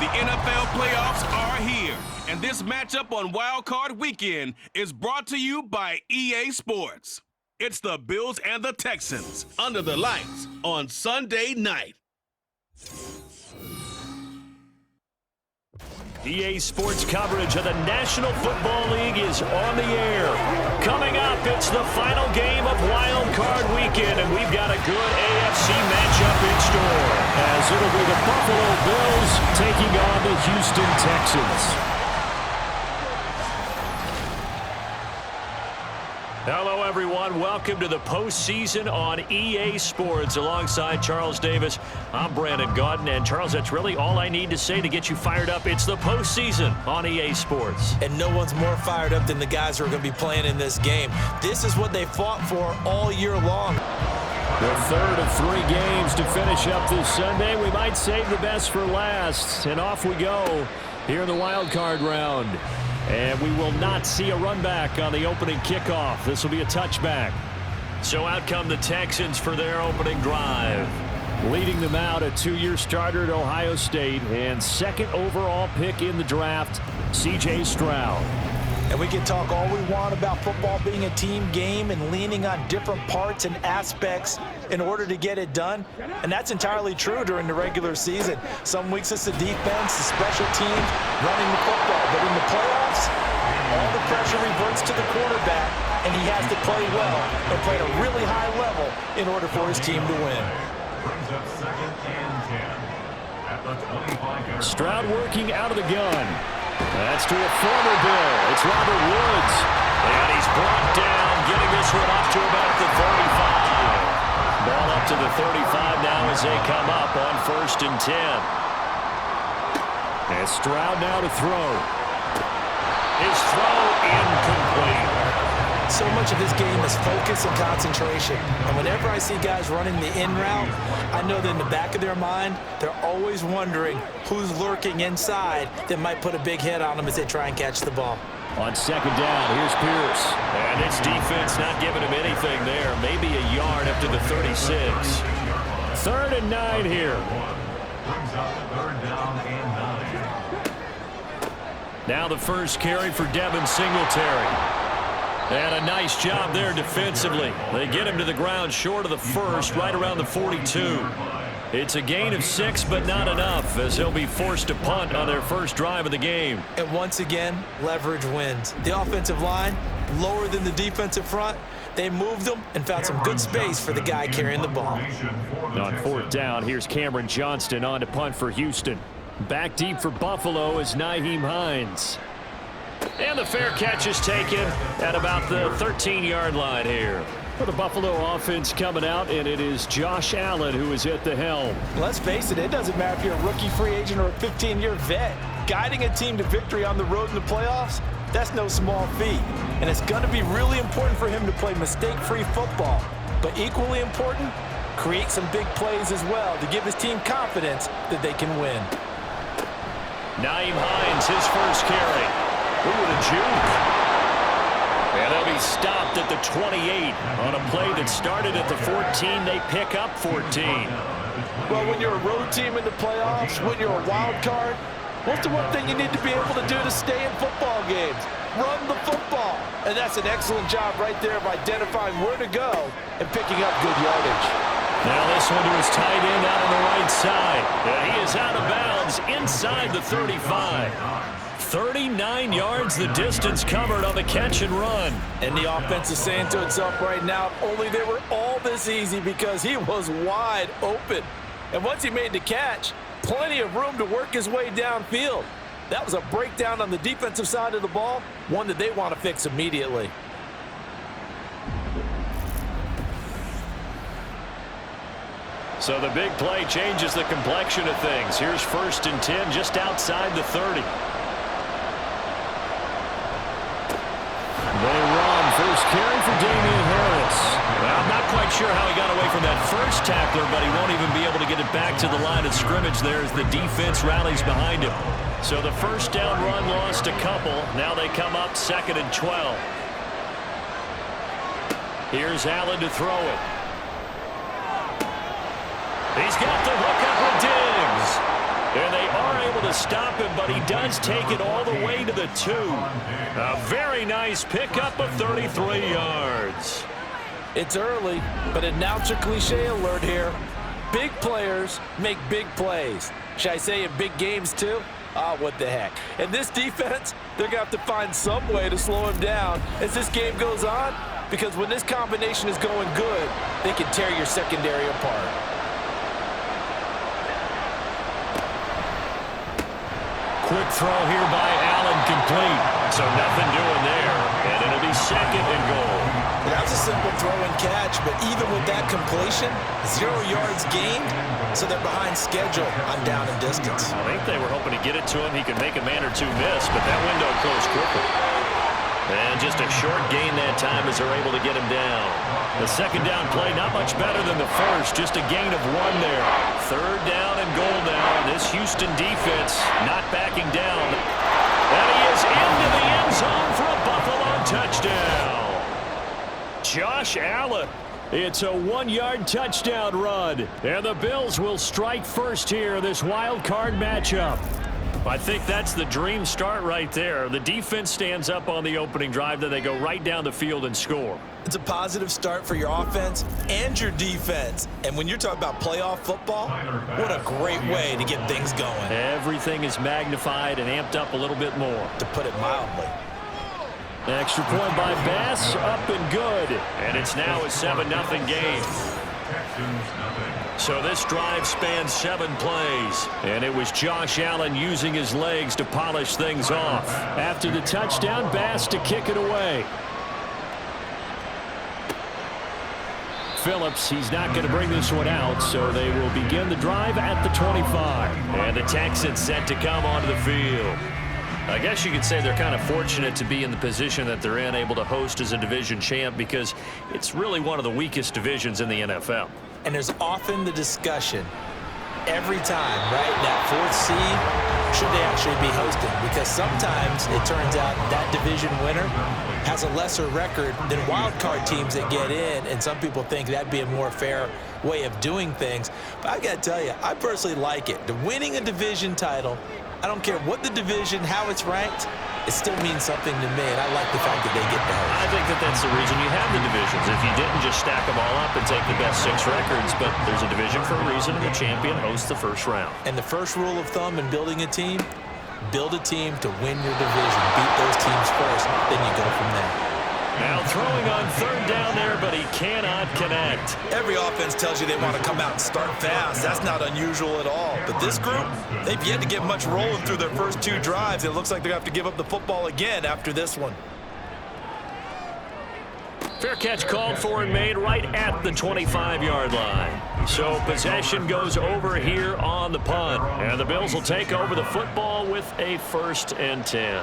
The NFL playoffs are here, and this matchup on Wild Card Weekend is brought to you by EA Sports. It's the Bills and the Texans under the lights on Sunday night. EA Sports coverage of the National Football League is on the air. Coming up, it's the final game of Wild Card Weekend, and we've got a good AFC matchup in store, as it'll be the Buffalo Bills taking on the Houston Texans. Hello, everyone. Welcome to the postseason on EA Sports. Alongside Charles Davis, I'm Brandon Gaudin. And, Charles, that's really all I need to say to get you fired up. It's the postseason on EA Sports. And no one's more fired up than the guys who are going to be playing in this game. This is what they fought for all year long. The third of 3 games to finish up this Sunday. We might save the best for last. And off we go here in the wild card round. And we will not see a run back on the opening kickoff. This will be a touchback. So out come the Texans for their opening drive. Leading them out, a 2-year starter at Ohio State and second overall pick in the draft, C.J. Stroud. And we can talk all we want about football being a team game and leaning on different parts and aspects in order to get it done. And that's entirely true during the regular season. Some weeks it's the defense, the special teams, running the football. But in the playoffs, all the pressure reverts to the quarterback, and he has to play well and play at a really high level in order for his team to win. Stroud working out of the gun. That's to a former Bill. It's Robert Woods. And he's brought down, getting this one up to about the 35. Ball up to the 35 now as they come up on 1st and 10. And Stroud now to throw. His throw incomplete. So much of this game is focus and concentration. And whenever I see guys running the in route, I know that in the back of their mind, they're always wondering who's lurking inside that might put a big hit on them as they try and catch the ball. On 2nd down, here's Pierce. And it's defense not giving him anything there. Maybe a yard up to the 36. 3rd and 9 here. Now the first carry for Devin Singletary. And a nice job there defensively. They get him to the ground short of the first, right around the 42. It's a gain of 6, but not enough, as he'll be forced to punt on their first drive of the game. And once again, leverage wins. The offensive line, lower than the defensive front. They moved them and found some good space for the guy carrying the ball. On 4th down, here's Cameron Johnston on to punt for Houston. Back deep for Buffalo is Nyheim Hines. And the fair catch is taken at about the 13-yard line here. For the Buffalo offense coming out, and it is Josh Allen who is at the helm. Let's face it, it doesn't matter if you're a rookie free agent or a 15-year vet. Guiding a team to victory on the road in the playoffs, that's no small feat. And it's going to be really important for him to play mistake-free football. But equally important, create some big plays as well to give his team confidence that they can win. Nyheim Hines, his first carry. Ooh, the juke. And they'll be stopped at the 28 on a play that started at the 14. They pick up 14. Well, when you're a road team in the playoffs, when you're a wild card, what's the one thing you need to be able to do to stay in football games? Run the football. And that's an excellent job right there of identifying where to go and picking up good yardage. Now this one to his tight end out on the right side. And he is out of bounds inside the 35. 39 yards the distance covered on the catch and run. And the offense is saying to itself right now, if only they were all this easy, because he was wide open. And once he made the catch, plenty of room to work his way downfield. That was a breakdown on the defensive side of the ball, one that they want to fix immediately. So the big play changes the complexion of things. Here's 1st and 10 just outside the 30. They run. First carry for Damian Harris. Well, I'm not quite sure how he got away from that first tackler, but he won't even be able to get it back to the line of scrimmage there as the defense rallies behind him. So the first down run lost a couple. Now they come up 2nd and 12. Here's Allen to throw it. He's got the hook up with Diggs. And they are able to stop him, but he does take it all the way to the 2. A very nice pickup of 33 yards. It's early, but announcer cliche alert here. Big players make big plays. Should I say in big games too? What the heck. And this defense, they're going to have to find some way to slow him down as this game goes on, because when this combination is going good, they can tear your secondary apart. Quick throw here by Allen, complete. So nothing doing there, and it'll be 2nd and goal. That was a simple throw and catch, but even with that completion, 0 yards gained, so they're behind schedule on down and distance. I think they were hoping to get it to him. He could make a man or two miss, but that window closed quickly. And just a short gain that time as they're able to get him down. The 2nd down play, not much better than the first, just a gain of 1 there. 3rd down and goal now. This Houston defense not backing down. And he is into the end zone for a Buffalo touchdown. Josh Allen. It's a 1-yard touchdown run. And the Bills will strike first here in this wild card matchup. I think that's the dream start right there. The defense stands up on the opening drive, then they go right down the field and score. It's a positive start for your offense and your defense. And when you're talking about playoff football, what a great way to get things going. Everything is magnified and amped up a little bit more. To put it mildly. Extra point by Bass, up and good. And it's now a 7-0 game. So this drive spans 7 plays. And it was Josh Allen using his legs to polish things off. After the touchdown, Bass to kick it away. Phillips, he's not going to bring this one out, so they will begin the drive at the 25. And the Texans set to come onto the field. I guess you could say they're kind of fortunate to be in the position that they're in, able to host as a division champ, because it's really one of the weakest divisions in the NFL. And there's often the discussion every time, right, that 4th seed, should they actually be hosting? Because sometimes it turns out that division winner has a lesser record than wild card teams that get in, and some people think that'd be a more fair way of doing things. But I got to tell you, I personally like it. The winning a division title, I don't care what the division, how it's ranked, it still means something to me, and I like the fact that they get the host. I think that's the reason you have the divisions. If you didn't just stack them all up and take the best 6 records, but there's a division for a reason, and the champion hosts the first round. And the first rule of thumb in building a team, build a team to win your division. Beat those teams first, then you go from there. Now throwing on 3rd down there, but he cannot connect. Every offense tells you they want to come out and start fast. That's not unusual at all. But this group, they've yet to get much rolling through their first 2 drives. It looks like they're going to have to give up the football again after this one. Fair catch called for and made right at the 25-yard line. So possession goes over here on the punt. And the Bills will take over the football with a 1st and 10.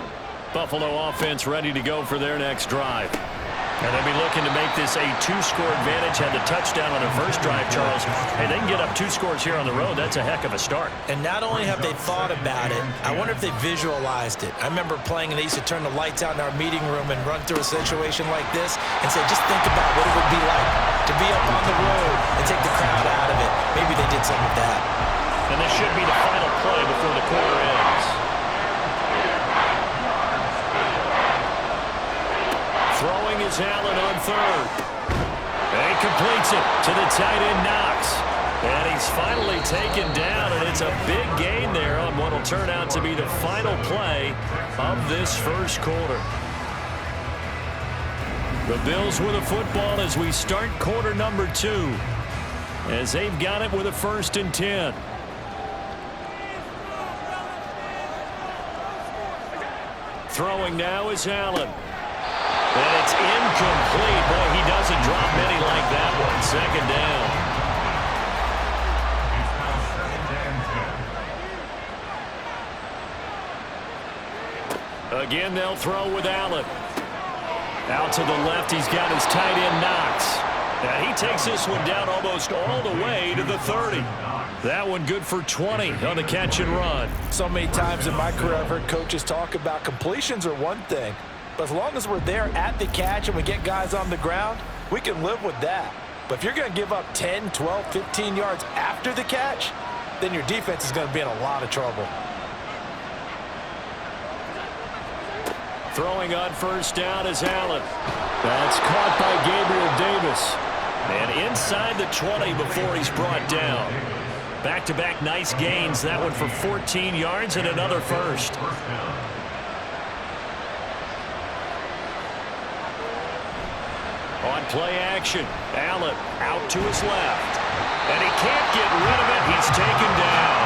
Buffalo offense ready to go for their next drive. And they'll be looking to make this a 2-score advantage. Had the touchdown on their first drive, Charles. Hey, they can get up 2 scores here on the road. That's a heck of a start. And not only have they thought about it, I wonder if they visualized it. I remember playing, and they used to turn the lights out in our meeting room and run through a situation like this and say, just think about what it would be like to be up on the road and take the crowd out of it. Maybe they did some of that. And this should be the final play before the quarter ends. Throwing is Allen on 3rd. And he completes it to the tight end Knox. And he's finally taken down, and it's a big gain there on what will turn out to be the final play of this first quarter. The Bills with the football as we start quarter number 2, as they've got it with a 1st and 10. Throwing now is Allen. And it's incomplete. Boy, he doesn't drop many like that one. 2nd down. Again, they'll throw with Allen. Out to the left, he's got his tight end Knox. And he takes this one down almost all the way to the 30. That one good for 20 on the catch and run. So many times in my career I've heard coaches talk about completions are one thing. But as long as we're there at the catch and we get guys on the ground, we can live with that. But if you're going to give up 10, 12, 15 yards after the catch, then your defense is going to be in a lot of trouble. Throwing on first down is Allen. That's caught by Gabriel Davis. And inside the 20 before he's brought down. Back-to-back nice gains. That one for 14 yards and another first. On play action, Allen out to his left. And he can't get rid of it. He's taken down.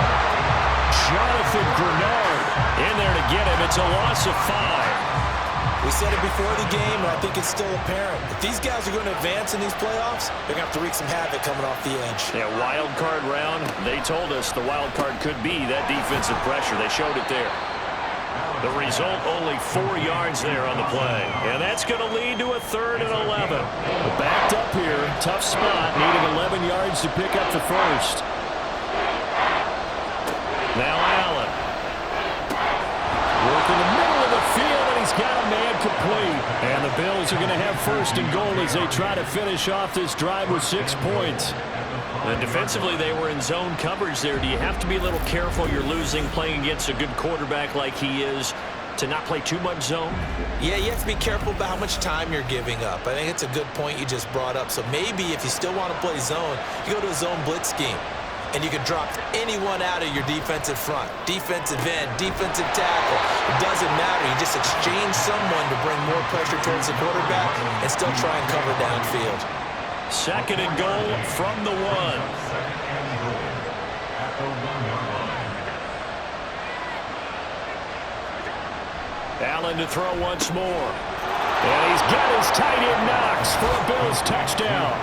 Jonathan Grenard in there to get him. It's a loss of 5. We said it before the game, and I think it's still apparent. If these guys are going to advance in these playoffs, they're going to have to wreak some havoc coming off the edge. Yeah, wild card round. They told us the wild card could be that defensive pressure. They showed it there. The result, only 4 yards there on the play. And that's going to lead to a 3rd and 11. Backed up here. Tough spot. Needing 11 yards to pick up the first. Now Allen. Work in the middle of the field, and he's got a man complete. And the Bills are going to have 1st and goal as they try to finish off this drive with 6 points. And defensively, they were in zone coverage there. Do you have to be a little careful? You're losing playing against a good quarterback like he is to not play too much zone? Yeah, you have to be careful about how much time you're giving up. I think it's a good point you just brought up. So maybe if you still want to play zone, you go to a zone blitz scheme. And you can drop anyone out of your defensive front. Defensive end, defensive tackle. It doesn't matter. You just exchange someone to bring more pressure towards the quarterback and still try and cover downfield. 2nd and goal from the 1. Allen to throw once more. And he's got his tight end Knox for a Bills touchdown.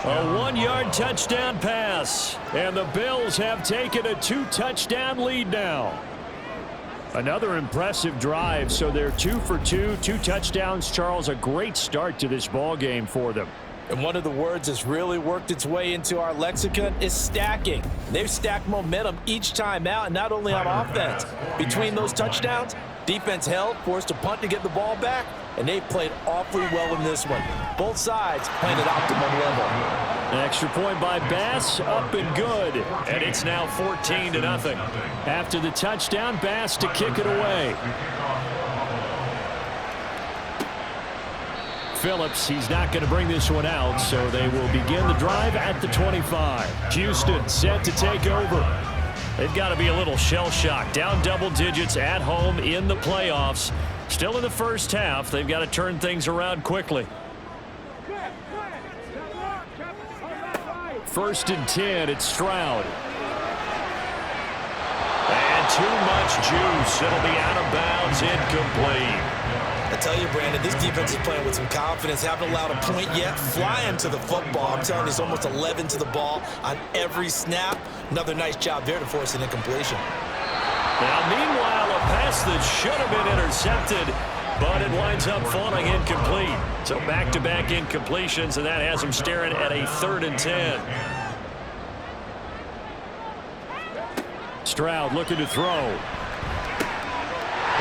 A 1-yard touchdown pass. And the Bills have taken a 2-touchdown lead now. Another impressive drive, so they're 2 for 2, 2 touchdowns. Charles, a great start to this ball game for them. And one of the words that's really worked its way into our lexicon is stacking. They've stacked momentum each time out, and not only on offense. Between those touchdowns, defense held, forced a punt to get the ball back, and they've played awfully well in this one. Both sides playing at optimum level. An extra point by Bass, up and good. And it's now 14-0. After the touchdown, Bass to kick it away. Phillips, he's not going to bring this one out, so they will begin the drive at the 25. Houston set to take over. They've got to be a little shell-shocked. Down double digits at home in the playoffs. Still in the first half. They've got to turn things around quickly. 1st and 10, it's Stroud. And too much juice. It'll be out of bounds, incomplete. I tell you, Brandon, this defense is playing with some confidence. Haven't allowed a point yet. Flying to the football. I'm telling you, it's almost 11 to the ball on every snap. Another nice job there to force an incompletion. Now, meanwhile, a pass that should have been intercepted, but it winds up falling incomplete. So back-to-back incompletions, and that has them staring at a 3rd and 10. Stroud looking to throw.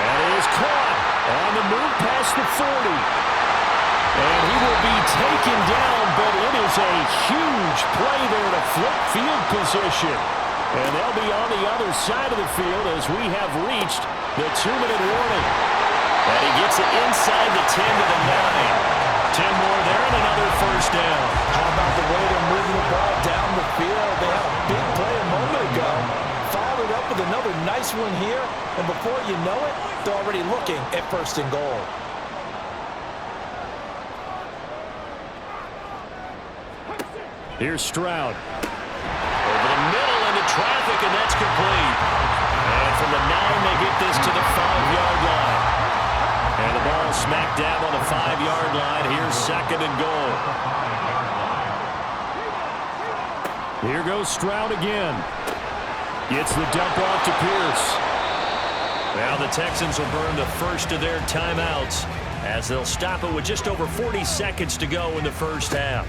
That is caught on the move past the 40. And he will be taken down, but it is a huge play there to flip field position. And they'll be on the other side of the field as we have reached the 2-minute warning. And he gets it inside the 10 to the 9. 10 more there and another first down. How about the way they're moving the ball down the field? They had a big play a moment ago. Followed it up with another nice one here. And before you know it, they're already looking at 1st and goal. Here's Stroud. Over the middle into traffic, and that's complete. And from the 9, they get this to the 5-yard line. And the ball smack dab on the 5-yard line. Here's 2nd and goal. Here goes Stroud again. Gets the dump off to Pierce. Now the Texans will burn the first of their timeouts as they'll stop it with just over 40 seconds to go in the first half.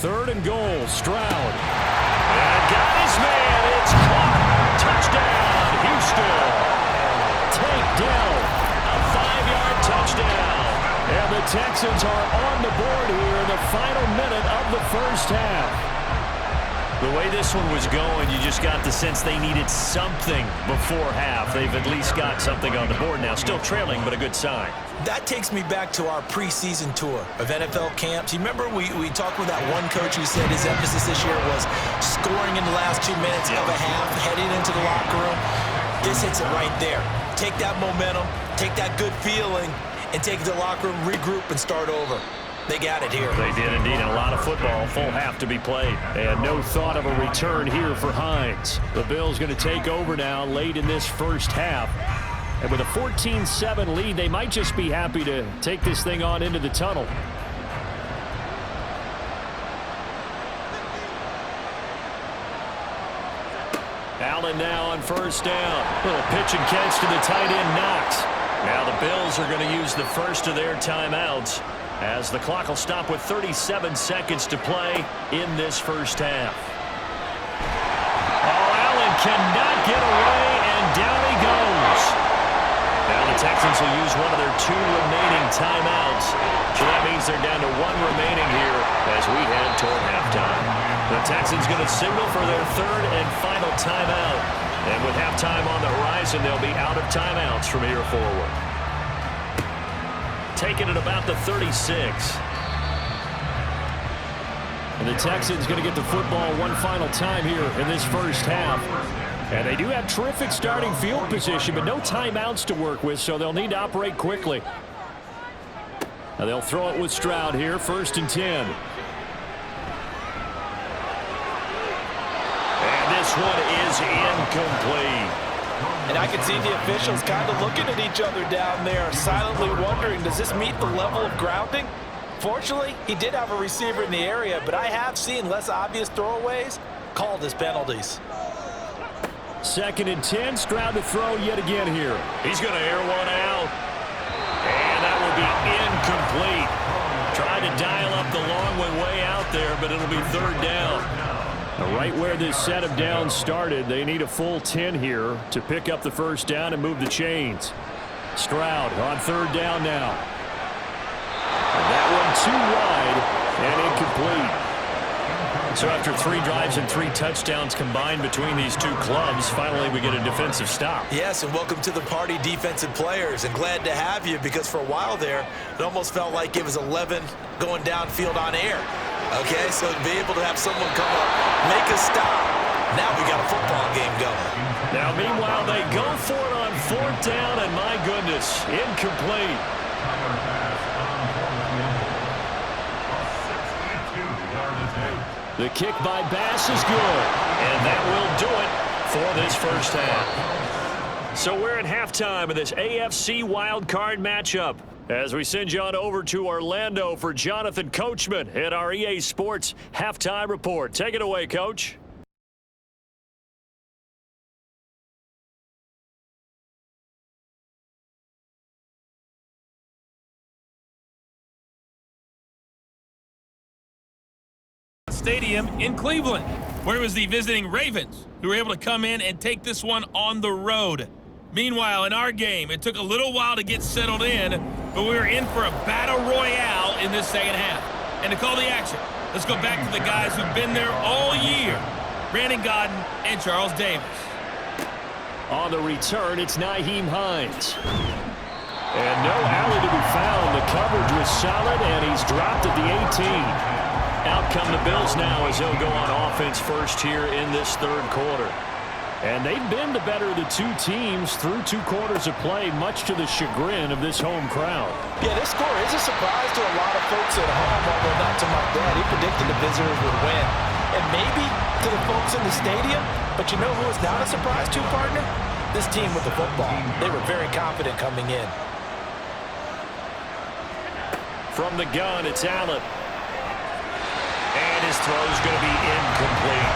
3rd and goal, Stroud. And got his man. It's caught. Touchdown, Houston. Takedown. A 5-yard touchdown. And the Texans are on the board here in the final minute of the first half. The way this one was going, you just got the sense they needed something before half. They've at least got something on the board now. Still trailing, but a good sign. That takes me back to our preseason tour of NFL camps. You remember we talked with that one coach who said his emphasis this year was scoring in the last 2 minutes of a half, heading into the locker room. This hits it right there. Take that momentum, take that good feeling, and take it to the locker room, regroup, and start over. They got it here. They did indeed. A lot of football, full half to be played. And no thought of a return here for Hines. The Bills going to take over now late in this first half. And with a 14-7 lead, they might just be happy to take this thing on into the tunnel. Allen now on first down. Little pitch and catch to the tight end, Knox. Now the Bills are going to use the first of their timeouts as the clock will stop with 37 seconds to play in this first half. Oh, Allen cannot get away, and down he goes. Now the Texans will use one of their 2 remaining timeouts. So that means they're down to 1 remaining here as we head toward halftime. The Texans going to signal for their 3rd and final timeout. And with halftime on the horizon, they'll be out of timeouts from here forward. Taking it about the 36. And the Texans going to get the football one final time here in this first half. And they do have terrific starting field position, but no timeouts to work with, so they'll need to operate quickly. Now they'll throw it with Stroud here, 1st and 10. And this one is incomplete. And I can see the officials kind of looking at each other down there, silently wondering, does this meet the level of grounding? Fortunately, he did have a receiver in the area, but I have seen less obvious throwaways called as penalties. 2nd and 10, Stroud to throw yet again here. He's going to air one out. And that will be incomplete. Tried to dial up the long one way out there, but it'll be 3rd down. Right where this set of downs started, they need a full 10 here to pick up the first down and move the chains. Stroud on 3rd down now. And that one too wide and incomplete. So after 3 drives and 3 touchdowns combined between these 2 clubs, finally we get a defensive stop. Yes, and welcome to the party, defensive players, and glad to have you, because for a while there, it almost felt like it was 11 going downfield on air. Okay, so to be able to have someone come up, make a stop, now we got a football game going. Now, meanwhile, they go for it on 4th down, and my goodness, incomplete. The kick by Bass is good, and that will do it for this first half. So we're at halftime of this AFC wildcard matchup as we send you on over to Orlando for Jonathan Coachman at our EA Sports Halftime Report. Take it away, Coach. Stadium in Cleveland, where it was the visiting Ravens who were able to come in and take this one on the road. Meanwhile, in our game, it took a little while to get settled in, but we were in for a battle royale in this second half. And to call the action, let's go back to the guys who've been there all year, Brandon Godden and Charles Davis. On the return, it's Nyheim Hines. And no alley to be found. The coverage was solid, and he's dropped at the 18. Out come the Bills now as they'll go on offense first here in this 3rd quarter. And they've been the better of the 2 teams through 2 quarters of play, much to the chagrin of this home crowd. Yeah, this score is a surprise to a lot of folks at home, although not to my dad. He predicted the visitors would win. And maybe to the folks in the stadium, but you know who is not a surprise to, partner? This team with the football. They were very confident coming in. From the gun, it's Allen. And his throw is going to be incomplete.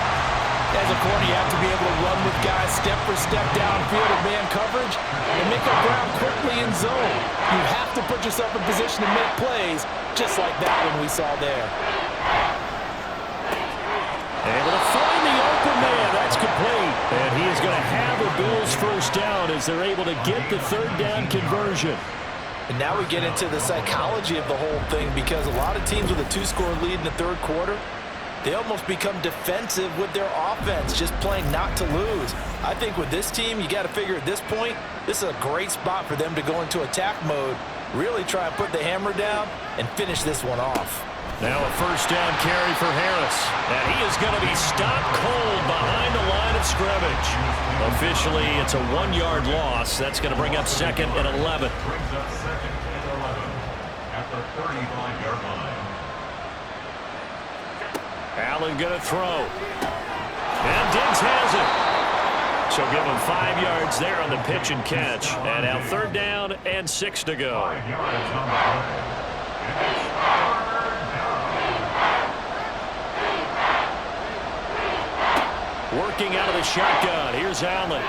As a corner, you have to be able to run with guys step for step downfield in man coverage and make up ground quickly in zone. You have to put yourself in position to make plays, just like that one we saw there. Able to find the open man. That's complete. And he is going to have a Bills first down as they're able to get the 3rd down conversion. And now we get into the psychology of the whole thing, because a lot of teams with a 2-score lead in the 3rd quarter, they almost become defensive with their offense, just playing not to lose. I think with this team, you got to figure at this point, this is a great spot for them to go into attack mode, really try and put the hammer down and finish this one off. Now a first down carry for Harris. And he is going to be stopped cold behind the line of scrimmage. Officially, it's a 1-yard loss. That's going to bring up 2nd and 11. At the 35-yard line. Allen going to throw. And Diggs has it. So give him 5 yards there on the pitch and catch. And now 3rd down and 6 to go. 5 yards on the play. Working out of the shotgun. Here's Allen.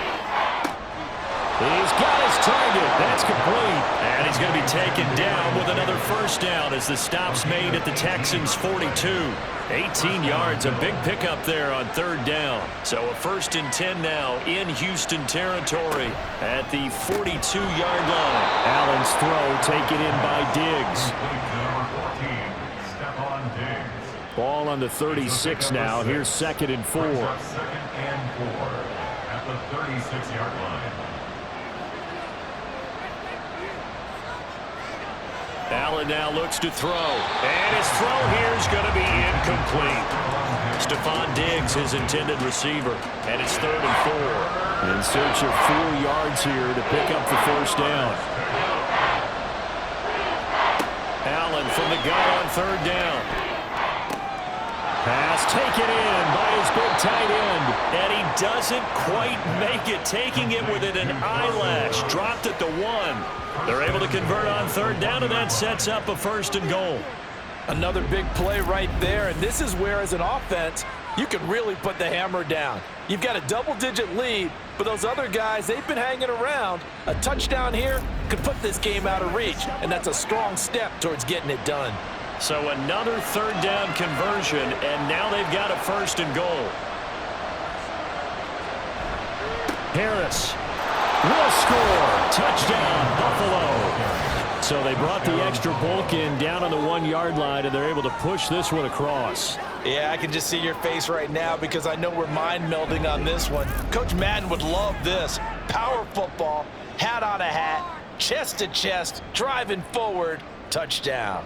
He's got his target. That's complete. And he's going to be taken down with another first down as the stop's made at the Texans' 42. 18 yards, a big pickup there on 3rd down. So a 1st and 10 now in Houston territory at the 42-yard line. Allen's throw taken in by Diggs. Ball on the 36 now. Here's 2nd and 4. 2nd and 4 at the 36-yard line. Allen now looks to throw. And his throw here is going to be incomplete. Stephon Diggs, his intended receiver. And it's 3rd and 4. In search of 4 yards here to pick up the first down. Allen from the gun on 3rd down. Pass taken in by his big tight end. And he doesn't quite make it, taking it within an eyelash. Dropped at the 1. They're able to convert on 3rd down, and that sets up a 1st and goal. Another big play right there, and this is where, as an offense, you can really put the hammer down. You've got a double-digit lead, but those other guys, they've been hanging around. A touchdown here could put this game out of reach, and that's a strong step towards getting it done. So another 3rd down conversion, and now they've got a 1st and goal. Harris will score. Touchdown, Buffalo. So they brought the extra bulk in down on the 1-yard line, and they're able to push this one across. Yeah, I can just see your face right now because I know we're mind melding on this one. Coach Madden would love this. Power football, hat on a hat, chest to chest, driving forward, touchdown.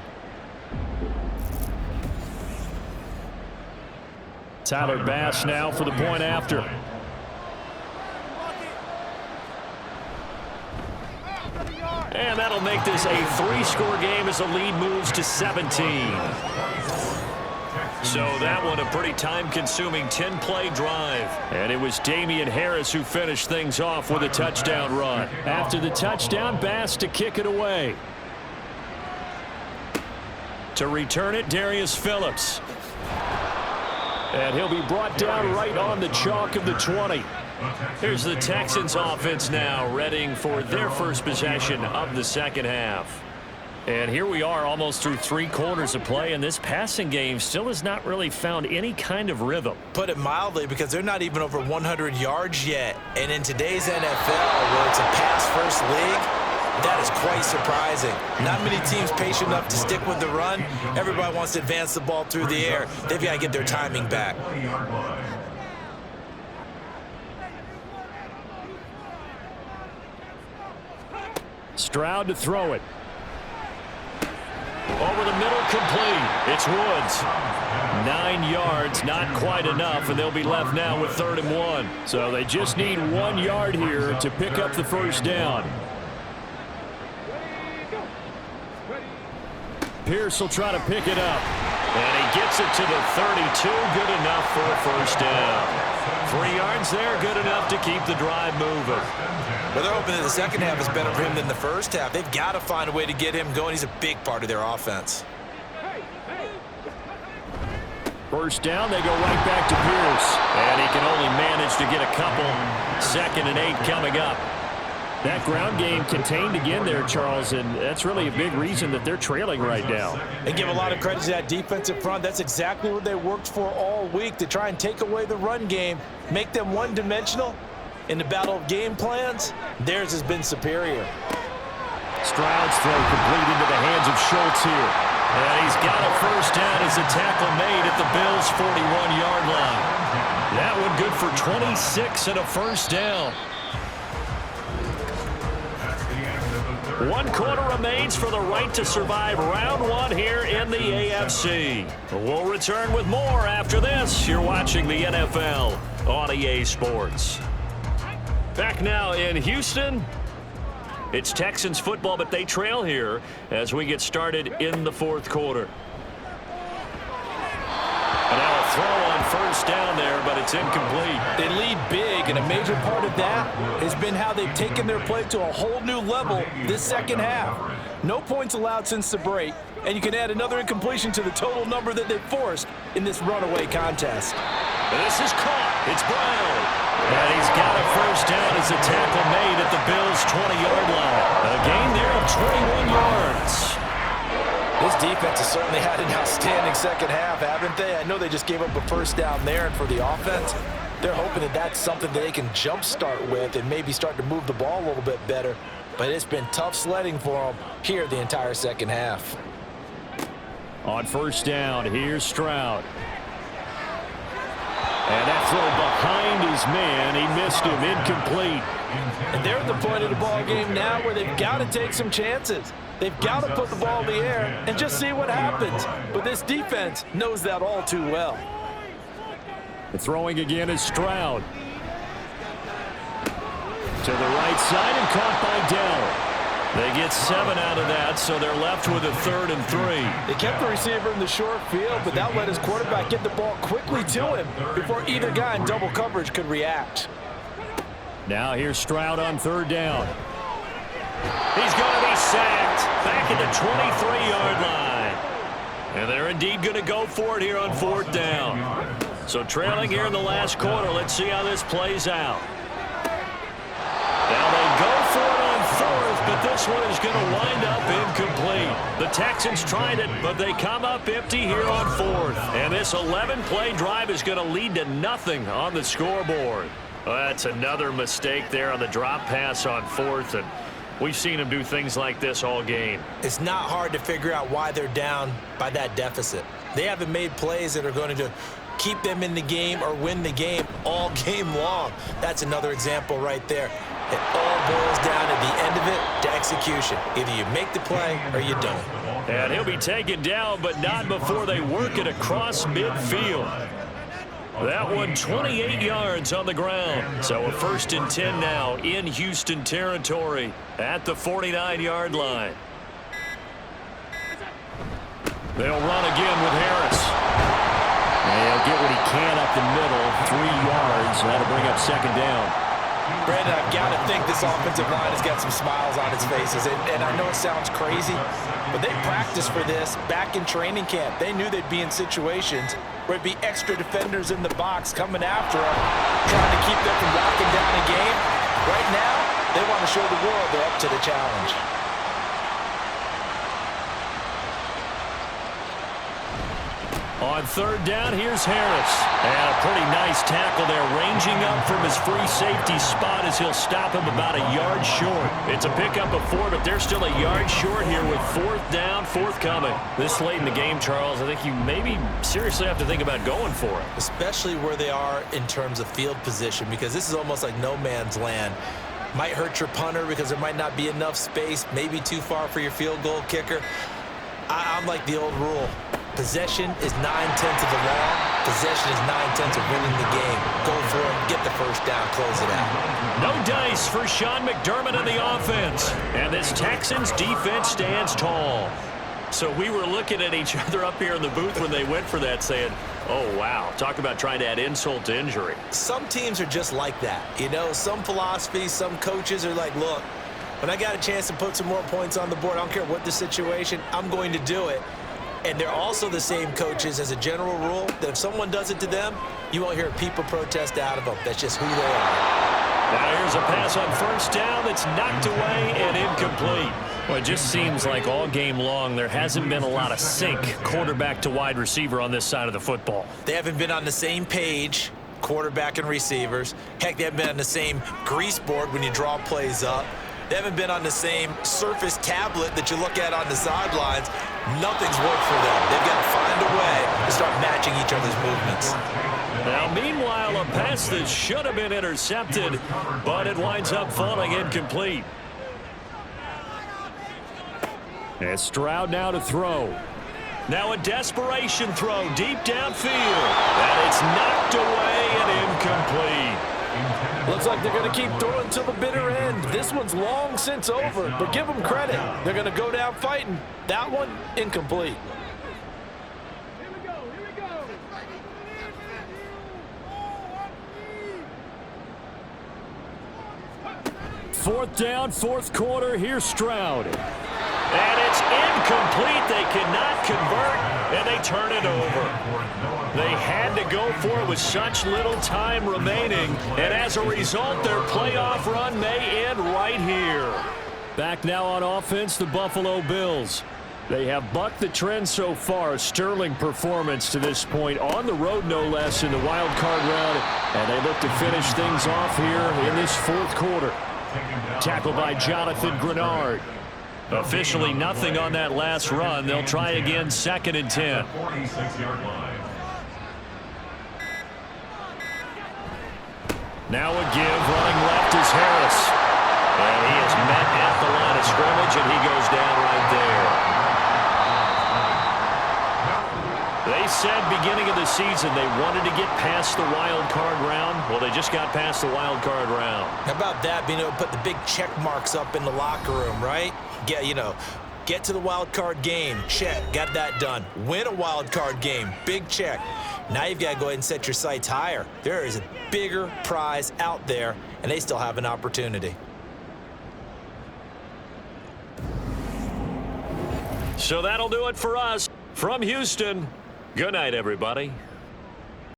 Tyler Bass now for the point after. And that'll make this a 3-score game as the lead moves to 17. So that one a pretty time-consuming 10-play drive. And it was Damian Harris who finished things off with a touchdown run. After the touchdown, Bass to kick it away. To return it, Darius Phillips. And he'll be brought down right on the chalk of the 20. Here's the Texans offense now, readying for their first possession of the 2nd half. And here we are almost through 3 quarters of play, and this passing game still has not really found any kind of rhythm. Put it mildly, because they're not even over 100 yards yet. And in today's NFL, where it's a pass-first league, that is quite surprising. Not many teams patient enough to stick with the run. Everybody wants to advance the ball through the air. They've got to get their timing back. Stroud to throw it. Over the middle, complete. It's Woods. 9 yards, not quite enough, and they'll be left now with 3rd and 1. So they just need 1 yard here to pick up the first down. Pierce will try to pick it up. And he gets it to the 32. Good enough for a first down. 3 yards there, good enough to keep the drive moving. But they're hoping that the second half is better for him than the first half. They've got to find a way to get him going. He's a big part of their offense. First down, they go right back to Pierce. And he can only manage to get a couple. 2nd and 8 coming up. That ground game contained again there, Charles, and that's really a big reason that they're trailing right now. And give a lot of credit to that defensive front. That's exactly what they worked for all week, to try and take away the run game, make them one-dimensional. In the battle of game plans, theirs has been superior. Stroud's throw complete into the hands of Schultz here. And he's got a first down as the tackle made at the Bills' 41-yard line. That one good for 26 and a first down. 1 quarter remains for the right to survive round 1 here in the AFC. We'll return with more after this. You're watching the NFL on EA Sports. Back now in Houston. It's Texans football, but they trail here as we get started in the 4th quarter. And now a throw on first down there, but it's incomplete. They lead big, and a major part of that has been how they've taken their play to a whole new level this second half. No points allowed since the break, and you can add another incompletion to the total number that they've forced in this runaway contest. This is caught. It's Brown. And he's got a first down as the tackle made at the Bills' 20-yard line. A gain there of 21 yards. This defense has certainly had an outstanding second half, haven't they? I know they just gave up a first down there, and for the offense, they're hoping that that's something that they can jumpstart with and maybe start to move the ball a little bit better. But it's been tough sledding for them here the entire second half. On first down, here's Stroud. And that throw behind his man, he missed him, incomplete. And they're at the point of the ball game now where they've got to take some chances. They've got to put the ball in the air and just see what happens. But this defense knows that all too well. The throwing again is Stroud. To the right side and caught by Dell. They get 7 out of that, so they're left with a 3rd and 3. They kept the receiver in the short field, but that let his quarterback get the ball quickly to him before either guy in double coverage could react. Now here's Stroud on 3rd down. He's going to be sacked back at the 23-yard line. And they're indeed going to go for it here on 4th down. So trailing here in the last quarter, let's see how this plays out. Now they go for it on 4th, but this one is going to wind up incomplete. The Texans tried it, but they come up empty here on 4th. And this 11-play drive is going to lead to nothing on the scoreboard. Well, that's another mistake there on the drop pass on 4th, and we've seen them do things like this all game. It's not hard to figure out why they're down by that deficit. They haven't made plays that are going to keep them in the game or win the game all game long. That's another example right there. It all boils down at the end of it to execution. Either you make the play or you don't. And he'll be taken down, but not before they work it across midfield. That one 28 yards on the ground. So a 1st and 10 now in Houston territory at the 49-yard line. They'll run again with Harris. And he'll get what he can up the middle, 3 yards. That'll bring up 2nd down. Brandon, I've got to think this offensive line has got some smiles on its faces. And I know it sounds crazy, but they practiced for this back in training camp. They knew they'd be in situations where it'd be extra defenders in the box coming after them, trying to keep them from locking down a game. Right now, they want to show the world they're up to the challenge. On 3rd down, here's Harris. And a pretty nice tackle there, ranging up from his free safety spot as he'll stop him about a yard short. It's a pickup of 4, but they're still a yard short here with 4th down, 4th coming. This late in the game, Charles, I think you maybe seriously have to think about going for it. Especially where they are in terms of field position, because this is almost like no man's land. Might hurt your punter because there might not be enough space, maybe too far for your field goal kicker. I'm like the old rule. Possession is 9/10 of the law. Possession is 9/10 of winning the game. Go for it, get the first down, close it out. No dice for Sean McDermott and the offense. And this Texans defense stands tall. So we were looking at each other up here in the booth when they went for that saying, oh, wow, talk about trying to add insult to injury. Some teams are just like that. You know, some philosophies, some coaches are like, look, when I got a chance to put some more points on the board, I don't care what the situation, I'm going to do it. And they're also the same coaches as a general rule that if someone does it to them, you won't hear people protest out of them. That's just who they are. Now here's a pass on 1st down that's knocked away and incomplete. Well, it just seems like all game long there hasn't been a lot of sync quarterback to wide receiver on this side of the football. They haven't been on the same page, quarterback and receivers. Heck, they haven't been on the same grease board when you draw plays up. They haven't been on the same surface tablet that you look at on the sidelines. Nothing's worked for them. They've got to find a way to start matching each other's movements. Now, meanwhile, a pass that should have been intercepted, but it winds up falling incomplete. And Stroud now to throw. Now a desperation throw deep downfield. And it's knocked away and incomplete. Looks like they're going to keep throwing till the bitter end. This one's long since over, but give them credit. They're going to go down fighting. That one, incomplete. Fourth down, fourth quarter. Here's Stroud. And it's incomplete. They cannot convert, and they turn it over. They had to go for it with such little time remaining, and as a result, their playoff run may end right here. Back now on offense, the Buffalo Bills. They have bucked the trend so far. A sterling performance to this point, on the road no less, in the wild card round, and they look to finish things off here in this fourth quarter. Tackled by Jonathan Grenard. Officially nothing on that last run. They'll try again, 2nd and 10. 46-yard line. Now a give, running left is Harris. And he is met at the line of scrimmage, and he goes down right there. They said beginning of the season they wanted to get past the wild card round. Well, they just got past the wild card round. How about that, being able to put the big check marks up in the locker room, right? Get to the wild card game, check, got that done. Win a wild card game, big check. Now you've got to go ahead and set your sights higher. There is a bigger prize out there, and they still have an opportunity. So that'll do it for us. From Houston, good night, everybody.